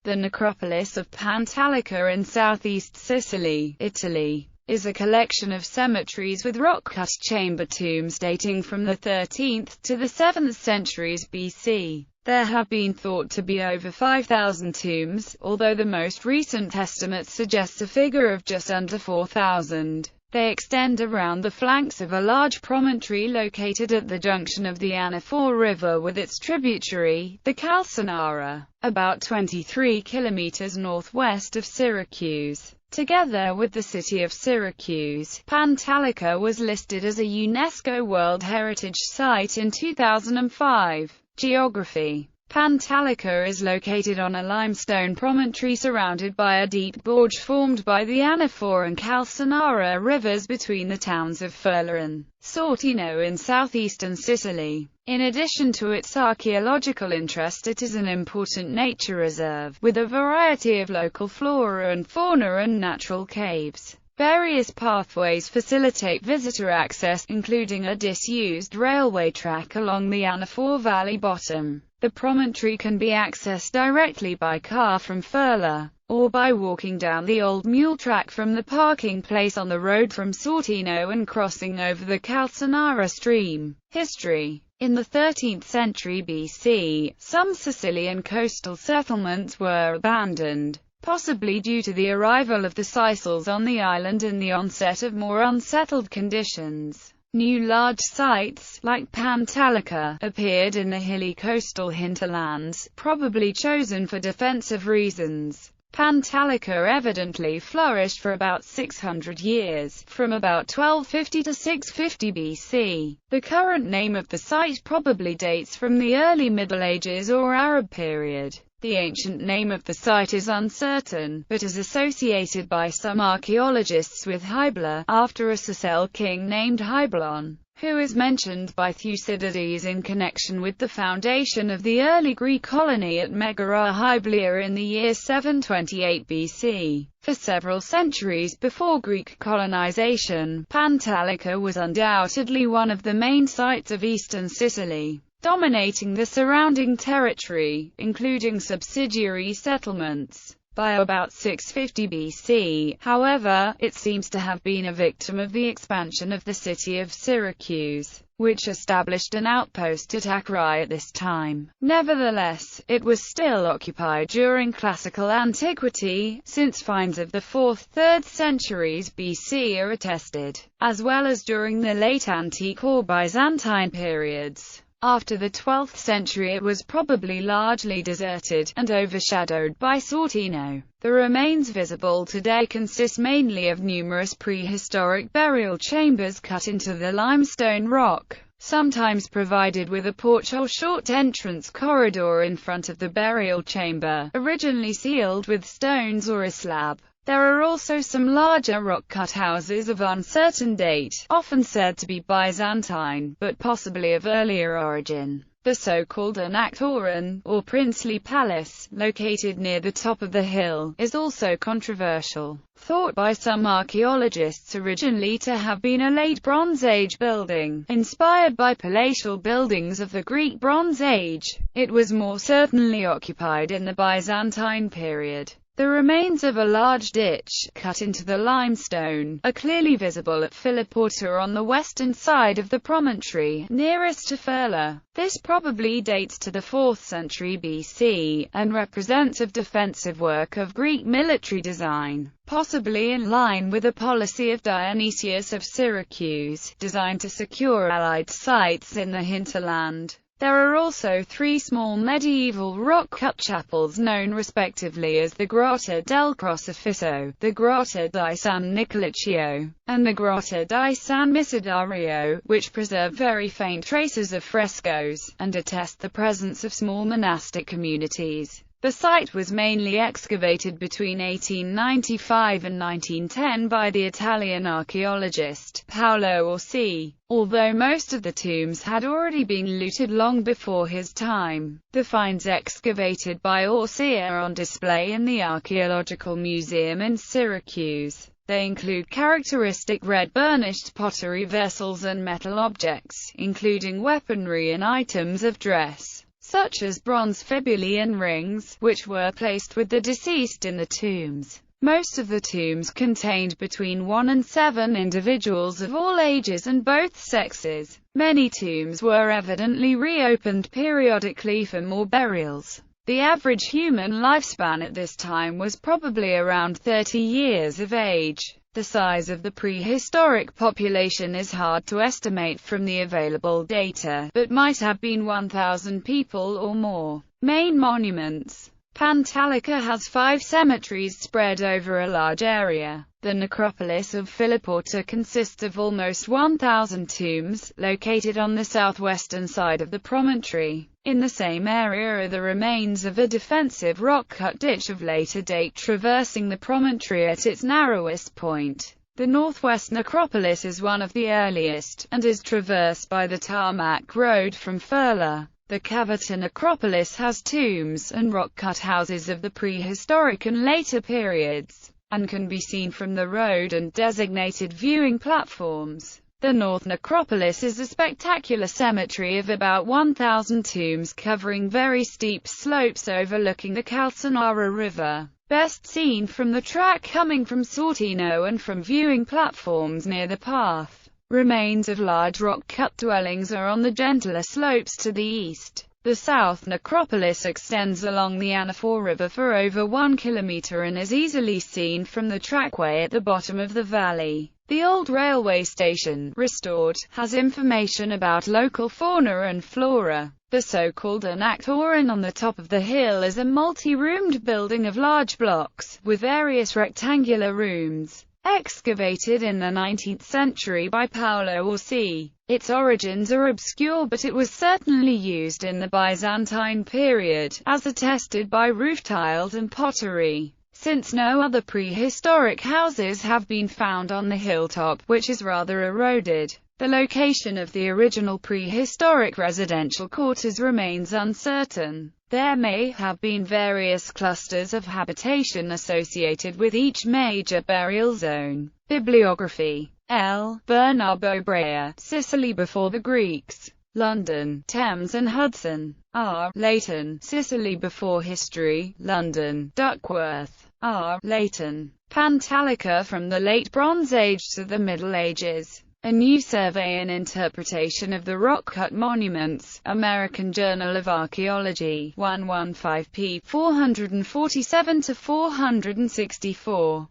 The Necropolis of Pantalica in southeast Sicily, Italy, is a collection of cemeteries with rock-cut chamber tombs dating from the 13th to the 7th centuries BC. There have been thought to be over 5,000 tombs, although the most recent estimates suggest a figure of just under 4,000. They extend around the flanks of a large promontory located at the junction of the Anafor River with its tributary, the Calcanara, about 23 kilometers northwest of Syracuse. Together with the city of Syracuse, Pantalica was listed as a UNESCO World Heritage Site in 2005. Geography: Pantalica is located on a limestone promontory surrounded by a deep gorge formed by the Anafor and Calcanara rivers between the towns of Ferla and Sortino in southeastern Sicily. In addition to its archaeological interest, it is an important nature reserve, with a variety of local flora and fauna and natural caves. Various pathways facilitate visitor access, including a disused railway track along the Anafor Valley bottom. The promontory can be accessed directly by car from Ferla, or by walking down the old mule track from the parking place on the road from Sortino and crossing over the Calcanara stream. History: in the 13th century BC, some Sicilian coastal settlements were abandoned, possibly due to the arrival of the Sicels on the island and the onset of more unsettled conditions. New large sites, like Pantalica, appeared in the hilly coastal hinterlands, probably chosen for defensive reasons. Pantalica evidently flourished for about 600 years, from about 1250 to 650 BC. The current name of the site probably dates from the early Middle Ages or Arab period. The ancient name of the site is uncertain, but is associated by some archaeologists with Hybla, after a Sicel king named Hyblon, who is mentioned by Thucydides in connection with the foundation of the early Greek colony at Megara Hyblia in the year 728 BC. For several centuries before Greek colonization, Pantalica was undoubtedly one of the main sites of eastern Sicily, dominating the surrounding territory, including subsidiary settlements. By about 650 BC, however, it seems to have been a victim of the expansion of the city of Syracuse, which established an outpost at Acrae at this time. Nevertheless, it was still occupied during classical antiquity, since finds of the 4th–3rd centuries BC are attested, as well as during the late Antique or Byzantine periods. After the 12th century it was probably largely deserted, and overshadowed by Sortino. The remains visible today consist mainly of numerous prehistoric burial chambers cut into the limestone rock, sometimes provided with a porch or short entrance corridor in front of the burial chamber, originally sealed with stones or a slab. There are also some larger rock-cut houses of uncertain date, often said to be Byzantine, but possibly of earlier origin. The so-called Anactoran, or princely palace, located near the top of the hill, is also controversial. Thought by some archaeologists originally to have been a late Bronze Age building, inspired by palatial buildings of the Greek Bronze Age, it was more certainly occupied in the Byzantine period. The remains of a large ditch, cut into the limestone, are clearly visible at Filiporta on the western side of the promontory, nearest to Ferla. This probably dates to the 4th century BC, and represents a defensive work of Greek military design, possibly in line with a policy of Dionysius of Syracuse, designed to secure allied sites in the hinterland. There are also 3 small medieval rock-cut chapels known respectively as the Grotta del Crocifisso, the Grotta di San Nicolicchio, and the Grotta di San Misidario, which preserve very faint traces of frescoes, and attest the presence of small monastic communities. The site was mainly excavated between 1895 and 1910 by the Italian archaeologist Paolo Orsi, although most of the tombs had already been looted long before his time. The finds excavated by Orsi are on display in the Archaeological Museum in Syracuse. They include characteristic red burnished pottery vessels and metal objects, including weaponry and items of dress. such as bronze fibulae and rings, which were placed with the deceased in the tombs. Most of the tombs contained between 1 and 7 individuals of all ages and both sexes. Many tombs were evidently reopened periodically for more burials. The average human lifespan at this time was probably around 30 years of age. The size of the prehistoric population is hard to estimate from the available data, but might have been 1,000 people or more. Main monuments. Pantalica has 5 cemeteries spread over a large area. The necropolis of Philipporta consists of almost 1,000 tombs, located on the southwestern side of the promontory. In the same area are the remains of a defensive rock-cut ditch of later date traversing the promontory at its narrowest point. The northwest necropolis is one of the earliest, and is traversed by the tarmac road from Furla. The Cavita necropolis has tombs and rock-cut houses of the prehistoric and later periods, and can be seen from the road and designated viewing platforms. The North Necropolis is a spectacular cemetery of about 1,000 tombs covering very steep slopes overlooking the Calçanara River. Best seen from the track coming from Sortino and from viewing platforms near the path. Remains of large rock-cut dwellings are on the gentler slopes to the east. The South Necropolis extends along the Anafor River for over 1 kilometer and is easily seen from the trackway at the bottom of the valley. The old railway station, restored, has information about local fauna and flora. The so-called Anactoran on the top of the hill is a multi-roomed building of large blocks, with various rectangular rooms. Excavated in the 19th century by Paolo Orsi. Its origins are obscure, but it was certainly used in the Byzantine period, as attested by roof tiles and pottery. Since no other prehistoric houses have been found on the hilltop, which is rather eroded, the location of the original prehistoric residential quarters remains uncertain. There may have been various clusters of habitation associated with each major burial zone. Bibliography. L. Bernabo Brea, Sicily before the Greeks. London, Thames and Hudson. R. Leighton, Sicily before history. London, Duckworth. R. Leighton. Pantalica from the Late Bronze Age to the Middle Ages. A New Survey and Interpretation of the Rock-Cut Monuments, American Journal of Archaeology, 115 p. 447–464.